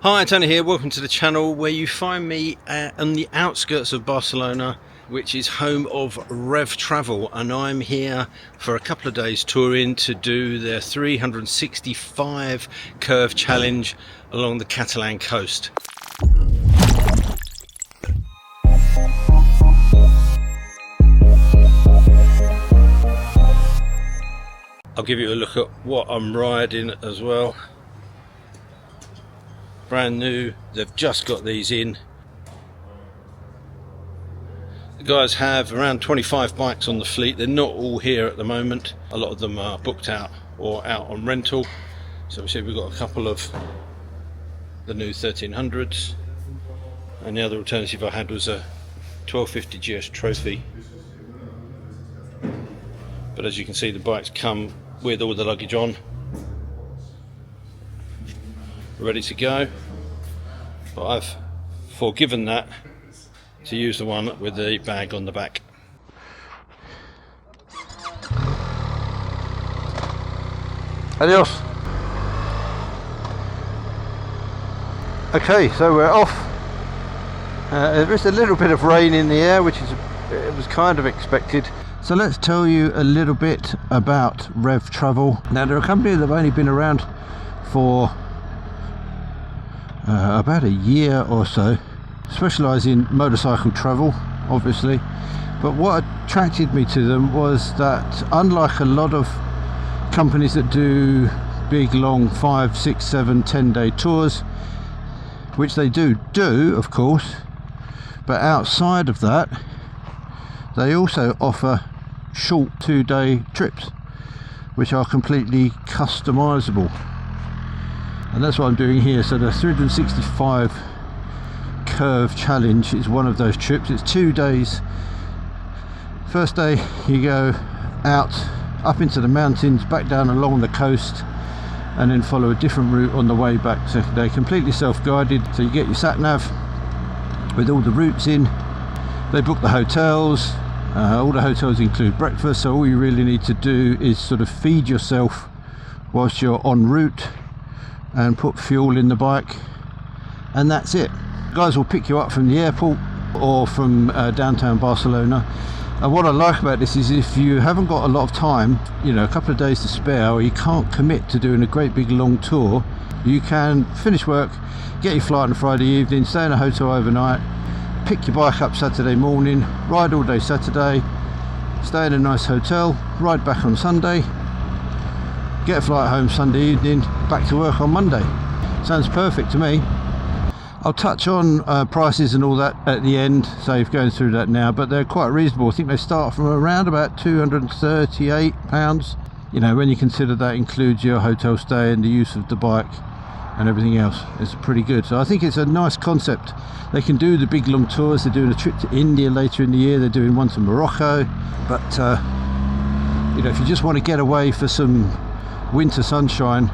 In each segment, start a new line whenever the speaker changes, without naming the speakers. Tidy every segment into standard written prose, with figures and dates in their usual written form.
Hi, Tony here. Welcome to the channel where you find me on the outskirts of Barcelona, which is home of Revv Travel, and I'm here for a couple of days touring to do their 365 curve challenge along the Catalan coast. I'll give you a look at what I'm riding as well. Brand new, they've just got these in. The guys have around 25 bikes on the fleet. They're not all here at the moment. A lot of them are booked out or out on rental. So we see we've got a couple of the new 1300s, and the other alternative I had was a 1250GS trophy. But as you can see, the bikes come with all the luggage on, ready to go, but I've forgiven that to use the one with the bag on the back. Adios. Okay, so we're off. There is a little bit of rain in the air, which it was kind of expected. So let's tell you a little bit about Revv Travel. Now, they're a company that have only been around for about a year or so, specialise in motorcycle travel obviously, but what attracted me to them was that unlike a lot of companies that do big long 5, 6, 7, 10 day tours, which they do of course, but outside of that they also offer short 2-day trips which are completely customizable. And that's what I'm doing here. So the 365 curve challenge is one of those trips. It's 2 days. First day you go out up into the mountains, back down along the coast, and then follow a different route on the way back. Second day completely self-guided, so you get your sat nav with all the routes in. They book the hotels. All the hotels include breakfast, so all you really need to do is sort of feed yourself whilst you're en route and put fuel in the bike, and that's it. Guys will pick you up from the airport or from downtown Barcelona. And what I like about this is if you haven't got a lot of time, you know, a couple of days to spare, or you can't commit to doing a great big long tour, you can finish work, get your flight on Friday evening, stay in a hotel overnight, pick your bike up Saturday morning, ride all day Saturday, stay in a nice hotel, ride back on Sunday, get a flight home Sunday evening, back to work on Monday. Sounds perfect to me. I'll touch on prices and all that at the end, save going through that now, but they're quite reasonable. I think they start from around about £238, you know, when you consider that includes your hotel stay and the use of the bike and everything else. It's pretty good. So I think it's a nice concept. They can do the big long tours. They're doing a trip to India later in the year, they're doing one to Morocco, but you know, if you just want to get away for some winter sunshine,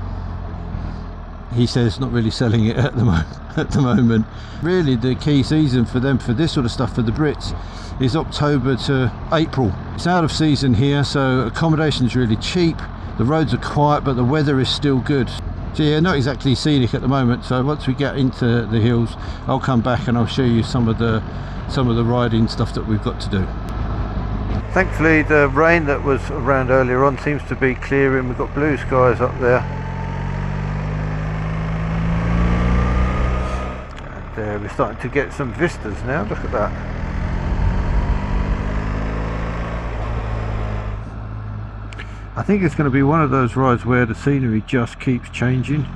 he says not really selling it at the moment. Really the key season for them for this sort of stuff for the Brits is October to April. It's out of season here, so accommodation is really cheap, the roads are quiet, but the weather is still good. So yeah, not exactly scenic at the moment. So once we get into the hills, I'll come back and I'll show you some of the riding stuff that we've got to do. Thankfully the rain that was around earlier on seems to be clearing. We've got blue skies up there, and we're starting to get some vistas now. Look at that. I think it's going to be one of those rides where the scenery just keeps changing.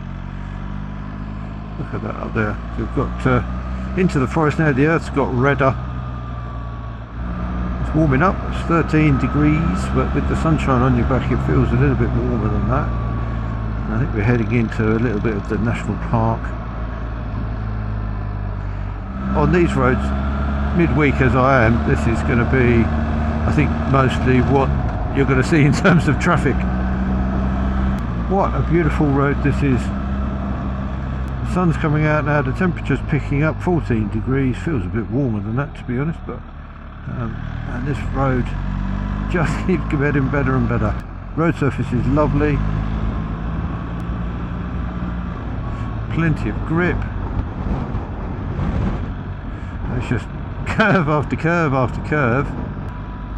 Look at that up there. So we've got into the forest now. The earth's got redder. Warming up, it's 13 degrees, but with the sunshine on your back it feels a little bit warmer than that. And I think we're heading into a little bit of the national park. On these roads, midweek as I am, this is going to be, I think, mostly what you're going to see in terms of traffic. What a beautiful road this is. The sun's coming out now, the temperature's picking up, 14 degrees, feels a bit warmer than that to be honest, but and this road just keeps getting better and better. Road surface is lovely, plenty of grip, It's just curve after curve after curve.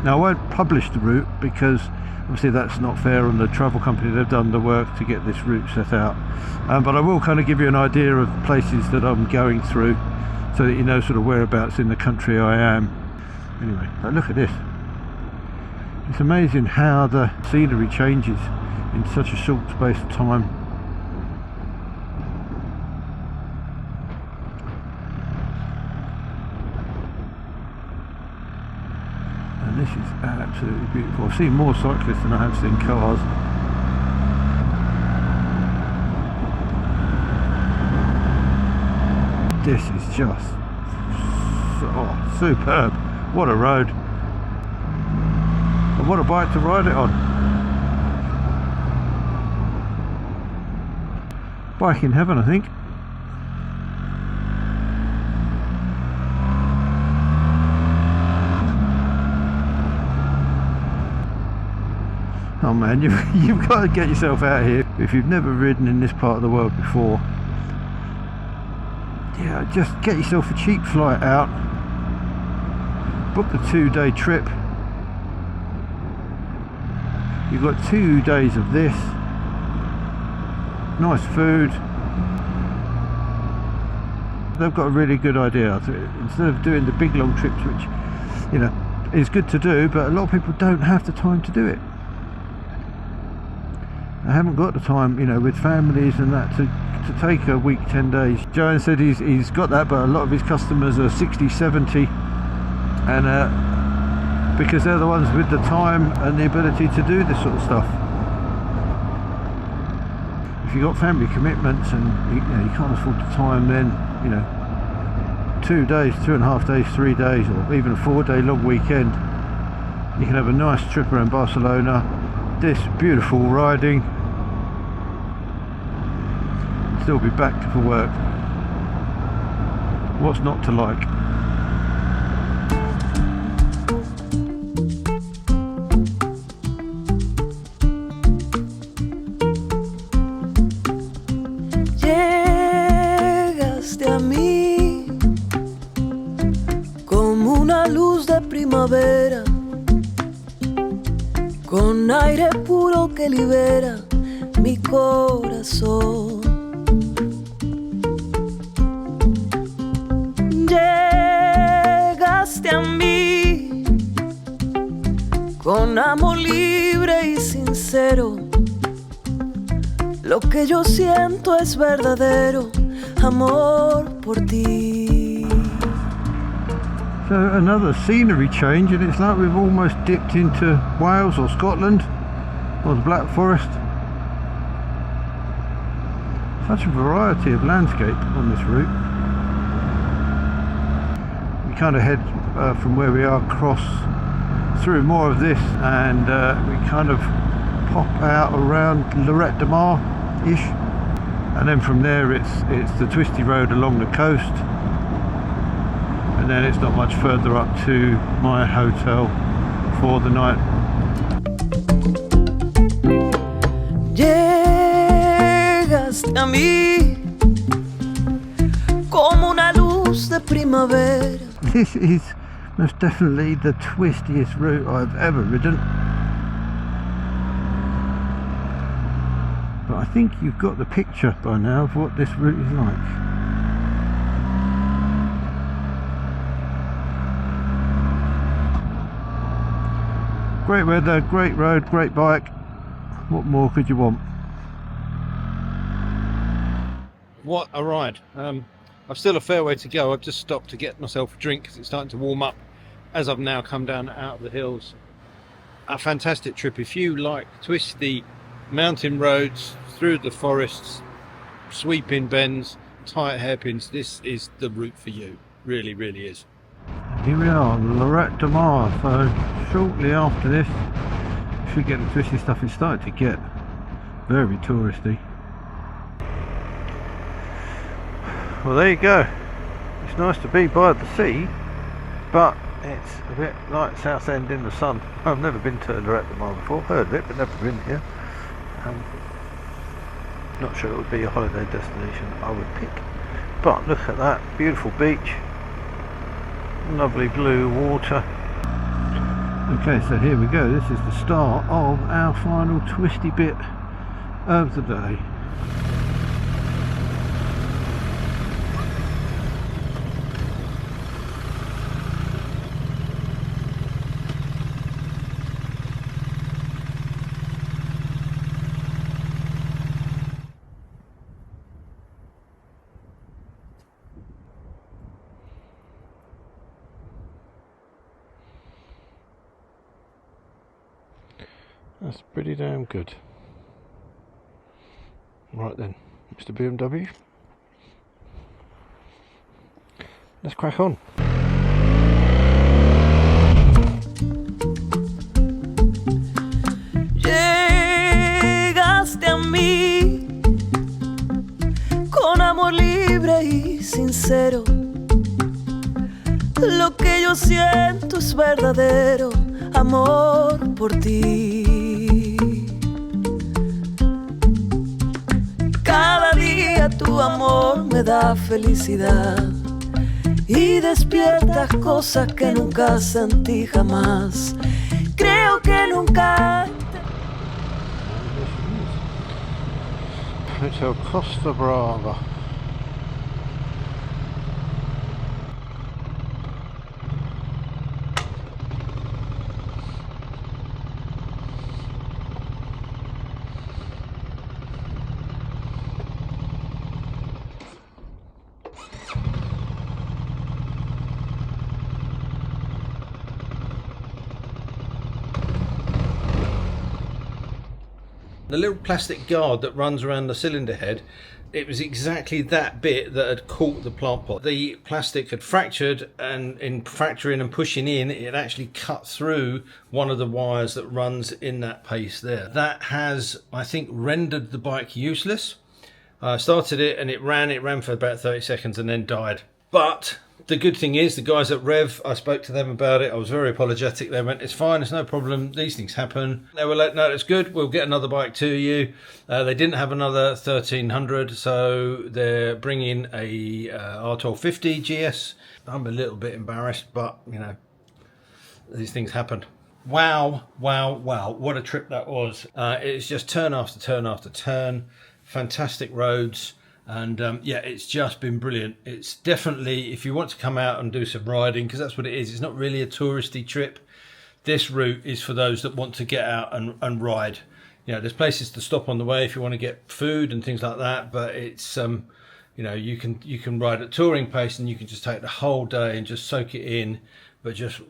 Now I won't publish the route because obviously that's not fair on the travel company. They've done the work to get this route set out, but I will kind of give you an idea of places that I'm going through so that you know sort of whereabouts in the country I am. Anyway, but look at this. It's amazing how the scenery changes in such a short space of time. And this is absolutely beautiful. I've seen more cyclists than I have seen cars. This is just superb. What a road. And what a bike to ride it on. Bike in heaven, I think. Oh man, you've got to get yourself out here if you've never ridden in this part of the world before. Yeah, just get yourself a cheap flight out, book the 2-day trip. You've got 2 days of this, nice food. They've got a really good idea. Instead of doing the big long trips, which, you know, is good to do, but a lot of people don't have the time to do it. They haven't got the time, you know, with families and that to take a week, 10 days. Joanne said he's got that, but a lot of his customers are 60, 70, and because they're the ones with the time and the ability to do this sort of stuff. If you've got family commitments and you can't afford the time, then, you know, 2 days, 2.5 days, 3 days, or even a 4-day long weekend, you can have a nice trip around Barcelona, this beautiful riding, still be back for work. What's not to like?
Llegaste a mí como una luz de primavera, con aire puro que libera mi corazón. Llegaste a mí con amor libre y sincero. Lo que yo siento es verdadero amor por ti.
So another scenery change, and it's like we've almost dipped into Wales or Scotland or the Black Forest. Such a variety of landscape on this route. We kind of head from where we are across through more of this, and we kind of pop out around Lloret De Mar ish, and then from there it's the twisty road along the coast, and then it's not much further up to my hotel for the night.
Llegaste a mí como una luz de primavera.
This is most definitely the twistiest route I've ever ridden. But I think you've got the picture by now of what this route is like. Great weather, great road, great bike. What more could you want?
What a ride. I've still a fair way to go. I've just stopped to get myself a drink because it's starting to warm up as I've now come down out of the hills. A fantastic trip. If you like twisty mountain roads through the forests, sweeping bends, tight hairpins, this is the route for you. Really, really is.
Here we are, Lloret De Mar. So shortly after this, should get the twisty stuff. It's starting to get very touristy. Well, there you go. It's nice to be by the sea, but it's a bit like Southend in the sun. I've never been to Lloret De Mar before, heard of it, but never been here. Not sure it would be a holiday destination I would pick, but look at that beautiful beach, lovely blue water. Okay, so here we go. This is the start of our final twisty bit of the day. That's pretty damn good. Right then, Mr. BMW, let's crack on.
Llegaste a mí con amor libre y sincero. Lo que yo siento es verdadero amor por ti. Cada día tu amor me da felicidad y despiertas cosas que nunca sentí jamás. Creo que nunca.
Hotel Costa Brava.
The little plastic guard that runs around the cylinder head, it was exactly that bit that had caught the plant pot. The plastic had fractured, and in fracturing and pushing in, it actually cut through one of the wires that runs in that paste there. That has, I think, rendered the bike useless. I started it and it ran for about 30 seconds and then died. But the good thing is, the guys at Revv, I spoke to them about it. I was very apologetic. They went, it's fine, it's no problem, these things happen. They were like, no, it's good, we'll get another bike to you. They didn't have another 1300, so they're bringing a R1300GS. I'm a little bit embarrassed, but you know, these things happen. Wow, wow, wow, what a trip that was. It's just turn after turn after turn, fantastic roads. And yeah, it's just been brilliant. It's definitely, if you want to come out and do some riding, because that's what it is, it's not really a touristy trip. This route is for those that want to get out and ride. You know, there's places to stop on the way if you want to get food and things like that, but it's you know, you can ride at touring pace and you can just take the whole day and just soak it in, but just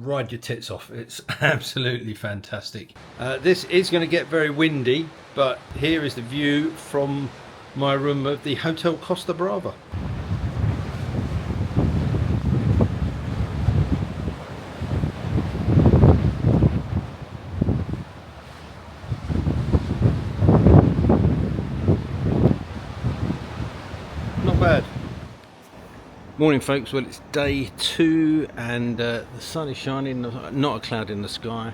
ride your tits off. It's absolutely fantastic. This is going to get very windy, but here is the view from my room of the Hotel Costa Brava. Not bad. Morning folks, well it's day 2 and the sun is shining, not a cloud in the sky.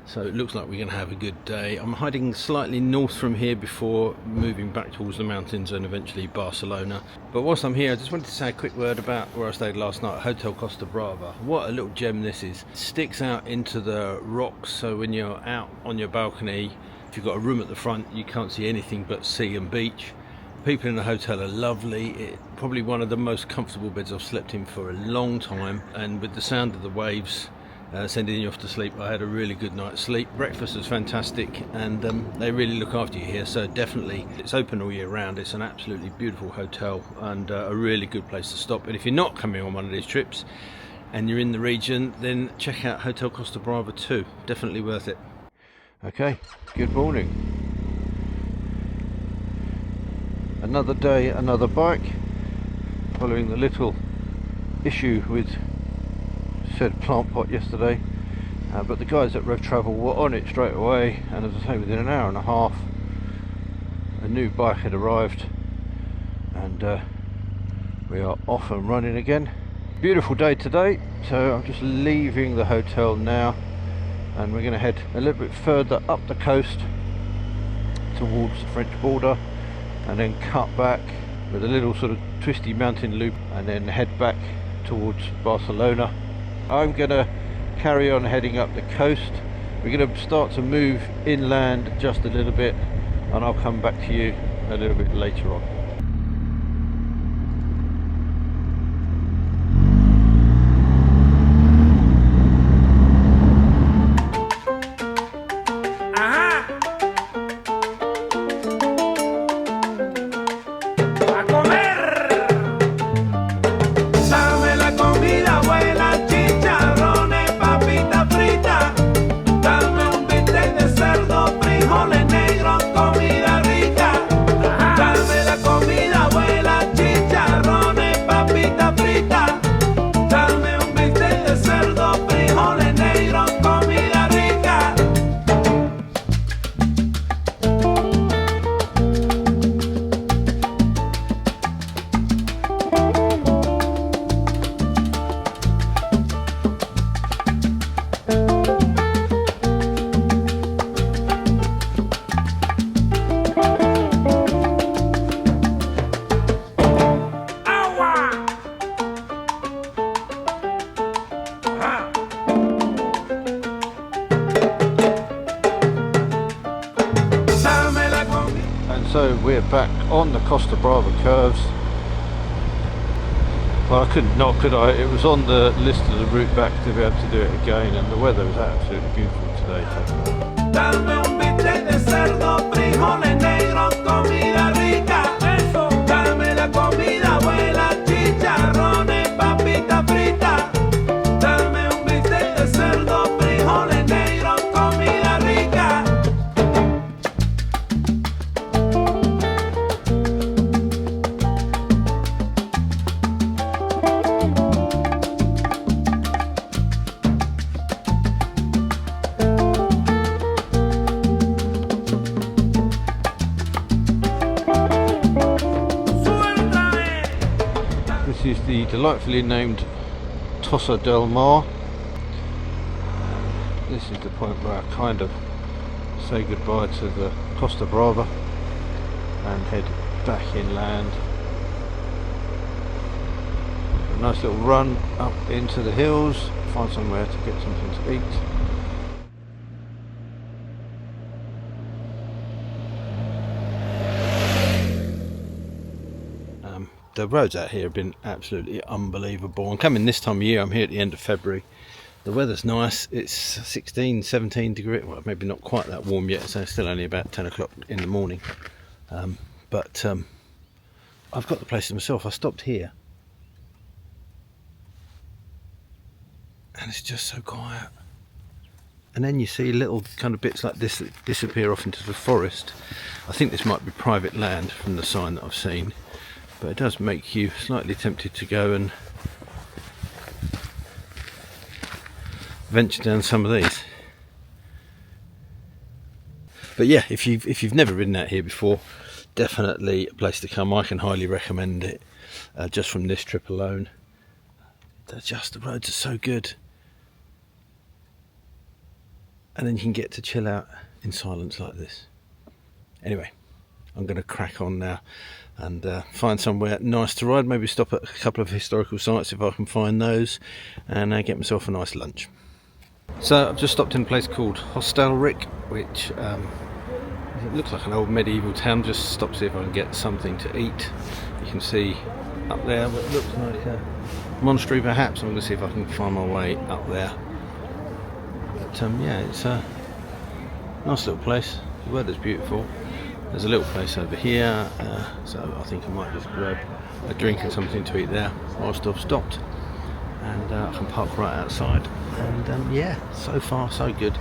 So it looks like we're going to have a good day. I'm hiding slightly north from here before moving back towards the mountains and eventually Barcelona. But whilst I'm here, I just wanted to say a quick word about where I stayed last night, Hotel Costa Brava. What a little gem this is. It sticks out into the rocks, so when you're out on your balcony, if you've got a room at the front, you can't see anything but sea and beach. People in the hotel are lovely. It's probably one of the most comfortable beds I've slept in for a long time, and with the sound of the waves sending you off to sleep, I had a really good night's sleep. Breakfast was fantastic, and they really look after you here, so definitely it's open all year round. It's an absolutely beautiful hotel and a really good place to stop. And if you're not coming on one of these trips and you're in the region, then check out Hotel Costa Brava too. Definitely worth it.
Okay, good morning. Another day, another bike, following the little issue with said plant pot yesterday, but the guys at Revv Travel were on it straight away, and as I say, within an hour and a half a new bike had arrived, and we are off and running again. Beautiful day today, so I'm just leaving the hotel now and we're going to head a little bit further up the coast towards the French border and then cut back with a little sort of twisty mountain loop, and then head back towards Barcelona. I'm gonna carry on heading up the coast. We're gonna start to move inland just a little bit, and I'll come back to you a little bit later on. So we're back on the Costa Brava curves. Well, I couldn't not, could I? It was on the list of the route back to be able to do it again, and the weather was absolutely beautiful today. Dame un bistec de cerdo, frijoles negros, comida rica. Eso. Dame la comida abuela, chicharrones, papita frita. Dame un bistec de cerdo, frijoles negros, comida rica. This is the delightfully named Costa Del Mar. This is the point where I kind of say goodbye to the Costa Brava and head back inland. A nice little run up into the hills, find somewhere to get something to eat. The roads out here have been absolutely unbelievable. I'm coming this time of year, I'm here at the end of February. The weather's nice, it's 16, 17 degrees, well maybe not quite that warm yet, so it's still only about 10 o'clock in the morning. But I've got the place to myself. I stopped here and it's just so quiet. And then you see little kind of bits like this that disappear off into the forest. I think this might be private land from the sign that I've seen. But it does make you slightly tempted to go and venture down some of these. But yeah, if you've never ridden out here before, definitely a place to come. I can highly recommend it, just from this trip alone. The roads are so good, and then you can get to chill out in silence like this. Anyway, I'm going to crack on now and find somewhere nice to ride, maybe stop at a couple of historical sites if I can find those, and get myself a nice lunch. So I've just stopped in a place called Hostalric, which it looks like an old medieval town. Just stop to see if I can get something to eat. You can see up there what looks like a monastery perhaps. I'm going to see if I can find my way up there. But yeah, it's a nice little place. The weather's beautiful. There's a little place over here, so I think I might just grab a drink and something to eat there whilst I've stopped, and I can park right outside. And yeah, so far so good.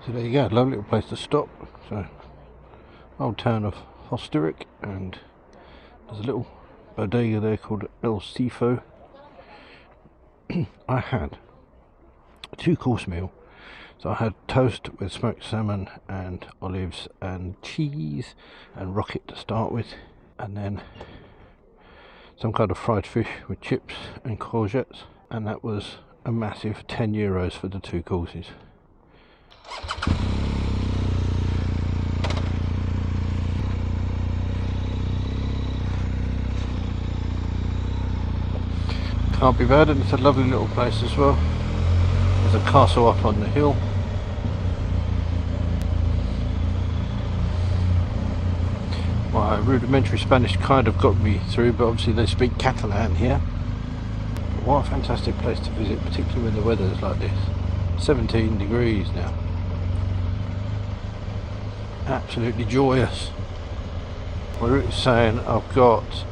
So there you go, lovely little place to stop. So old town of Hostalric, and there's a little bodega there called El Cifo. I had a 2-course meal. So I had toast with smoked salmon and olives and cheese and rocket to start with, and then some kind of fried fish with chips and courgettes, and that was a massive €10 for the 2 courses. Can't be bad, and it's a lovely little place as well. There's a castle up on the hill. My rudimentary Spanish kind of got me through, but obviously they speak Catalan here. But what a fantastic place to visit, particularly when the weather is like this. 17 degrees now. Absolutely joyous. My route is saying I've got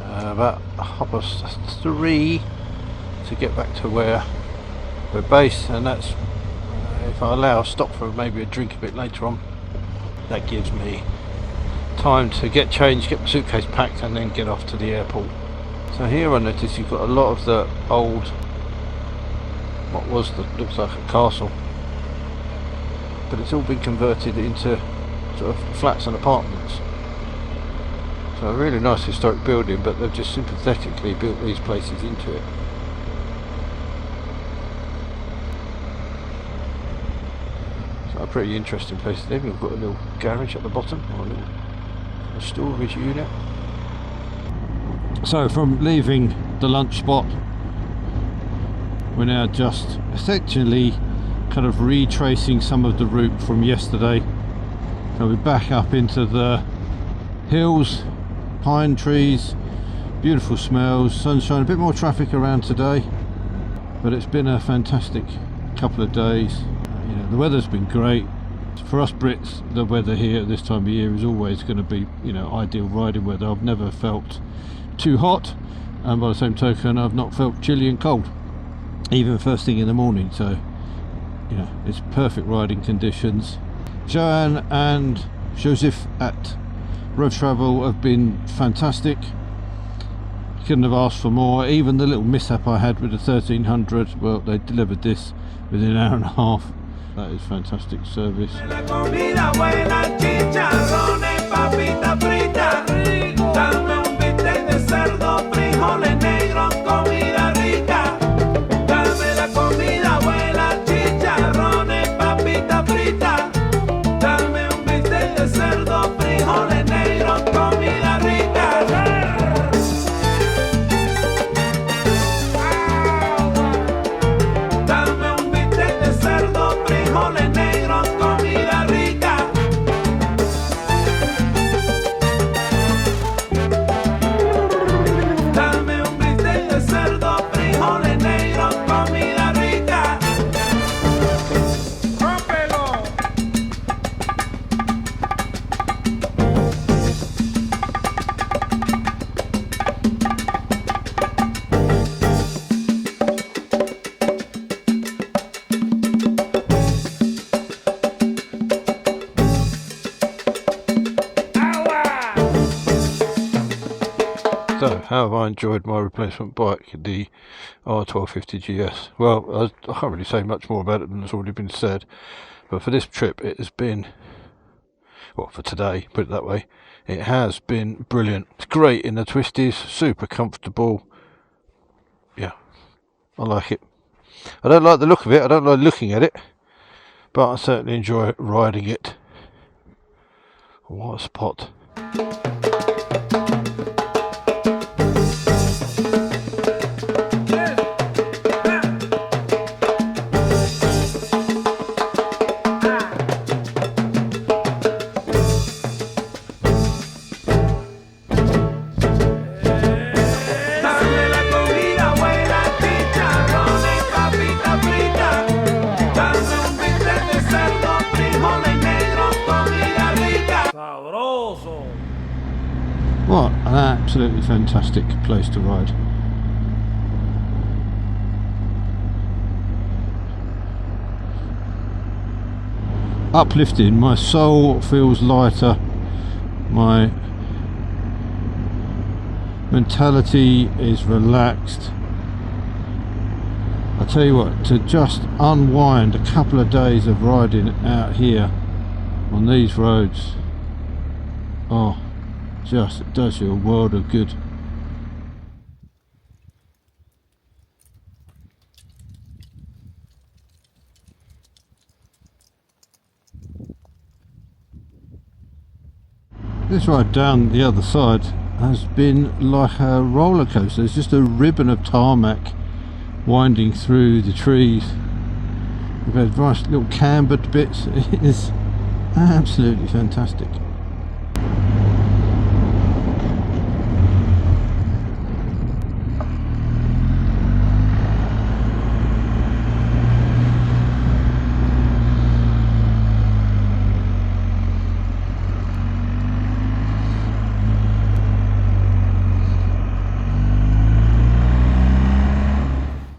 about 3:30 to get back to where we're based, and that's if I allow, stop for maybe a drink a bit later on. That gives me time to get changed, get my suitcase packed, and then get off to the airport. So here I notice you've got a lot of the old, looks like a castle, but it's all been converted into sort of flats and apartments. So a really nice historic building, but they've just sympathetically built these places into it. So a pretty interesting place. They've even got a little garage at the bottom, or a little storage unit. So from leaving the lunch spot, we're now just essentially kind of retracing some of the route from yesterday. So we're back up into the hills, pine trees, beautiful smells, sunshine, a bit more traffic around today, but it's been a fantastic couple of days. You know, the weather's been great. For us Brits, the weather here at this time of year is always going to be, you know, ideal riding weather. I've never felt too hot, and by the same token I've not felt chilly and cold, even first thing in the morning. So, you know, it's perfect riding conditions. Joanne and Joseph at Revv Travel have been fantastic. Couldn't have asked for more. Even the little mishap I had with the 1300, well, they delivered this within an hour and a half. That is fantastic service. So, how have I enjoyed my replacement bike, the R1300GS? Well, I can't really say much more about it than has already been said, but for this trip it has been, well, for today, put it that way, it has been brilliant. It's great in the twisties, super comfortable. Yeah, I like it. I don't like the look of it, I don't like looking at it, but I certainly enjoy riding it. What a spot. What an absolutely fantastic place to ride. Uplifting, my soul feels lighter, my mentality is relaxed. I tell you what, to just unwind a couple of days of riding out here on these roads, oh, just it does you a world of good. This ride down the other side has been like a roller coaster. It's just a ribbon of tarmac winding through the trees. We've had nice little cambered bits. It is absolutely fantastic.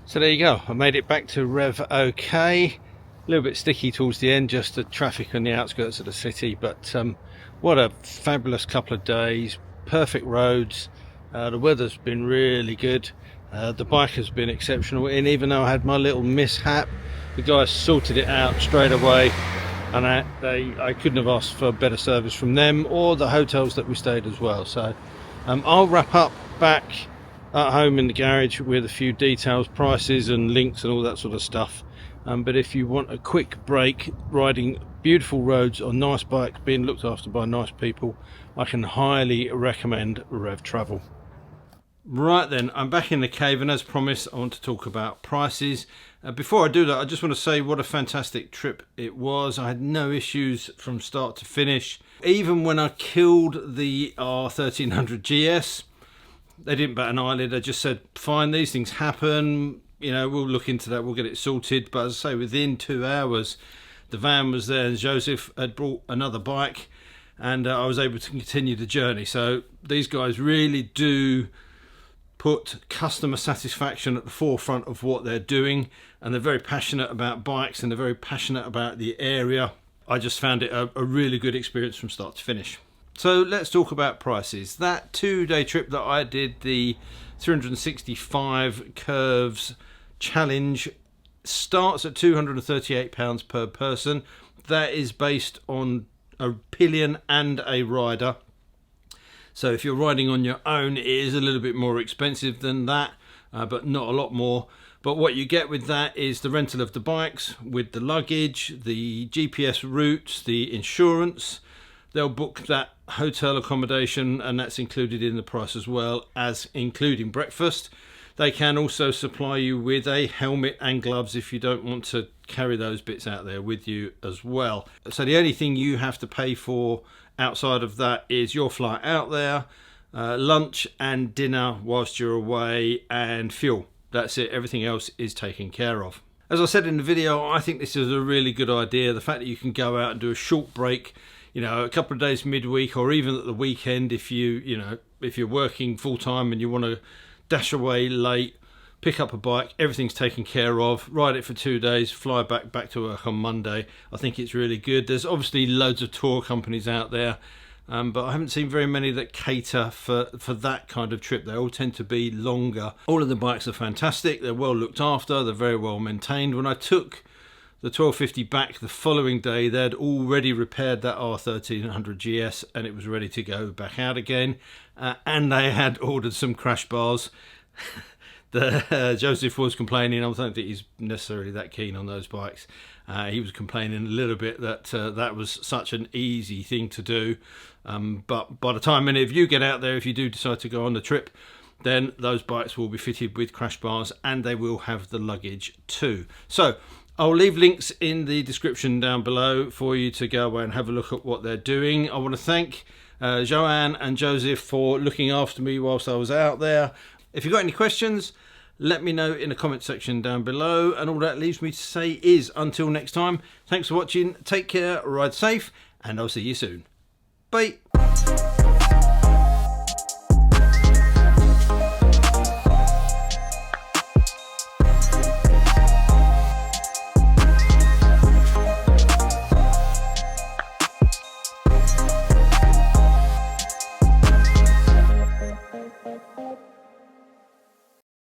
So there you go, I made it back to Revv okay. A little bit sticky towards the end, just the traffic on the outskirts of the city, but what a fabulous couple of days. Perfect roads, the weather's been really good, the bike has been exceptional, and even though I had my little mishap, the guys sorted it out straight away, and I couldn't have asked for better service from them or the hotels that we stayed as well. So I'll wrap up back at home in the garage with a few details, prices and links and all that sort of stuff. But if you want a quick break riding beautiful roads on nice bikes being looked after by nice people, I can highly recommend Revv Travel. Right then, I'm back in the cave, and as promised I want to talk about prices. Before I do that, I just want to say what a fantastic trip it was. I had no issues from start to finish. Even when I killed the R1300GS, they didn't bat an eyelid. They just said, fine, these things happen, you know, we'll look into that, we'll get it sorted. But as I say, within 2 hours the van was there, and Joseph had brought another bike, and I was able to continue the journey. So these guys really do put customer satisfaction at the forefront of what they're doing, and they're very passionate about bikes, and they're very passionate about the area. I just found it a really good experience from start to finish. So let's talk about prices. That 2-day trip that I did, the 365 curves challenge, starts at £238 per person. That is based on a pillion and a rider. So if you're riding on your own, it is a little bit more expensive than that, but not a lot more. But what you get with that is the rental of the bikes with the luggage, the GPS routes, the insurance. They'll book that hotel accommodation, and that's included in the price as well, as including breakfast. They can also supply you with a helmet and gloves if you don't want to carry those bits out there with you as well. So the only thing you have to pay for outside of that is your flight out there, lunch and dinner whilst you're away, and fuel. That's it. Everything else is taken care of. As I said in the video, I think this is a really good idea. The fact that you can go out and do a short break, you know, a couple of days midweek, or even at the weekend, if you're working full time and you want to dash away late, pick up a bike, everything's taken care of, ride it for 2 days, fly back to work on Monday. I think it's really good. There's obviously loads of tour companies out there, but I haven't seen very many that cater for that kind of trip. They all tend to be longer. All of the bikes are fantastic. They're well looked after. They're very well maintained. When I took the 1250 back the following day, they'd already repaired that R1300GS, and it was ready to go back out again. And they had ordered some crash bars. Joseph was complaining. I don't think he's necessarily that keen on those bikes. He was complaining a little bit that that was such an easy thing to do. But by the time any of you get out there, if you do decide to go on the trip, then those bikes will be fitted with crash bars, and they will have the luggage too. So I'll leave links in the description down below for you to go away and have a look at what they're doing. I want to thank Joanne and Joseph for looking after me whilst I was out there. If you've got any questions, let me know in the comment section down below, and all that leaves me to say is until next time, thanks for watching, take care, ride safe, and I'll see you soon. Bye.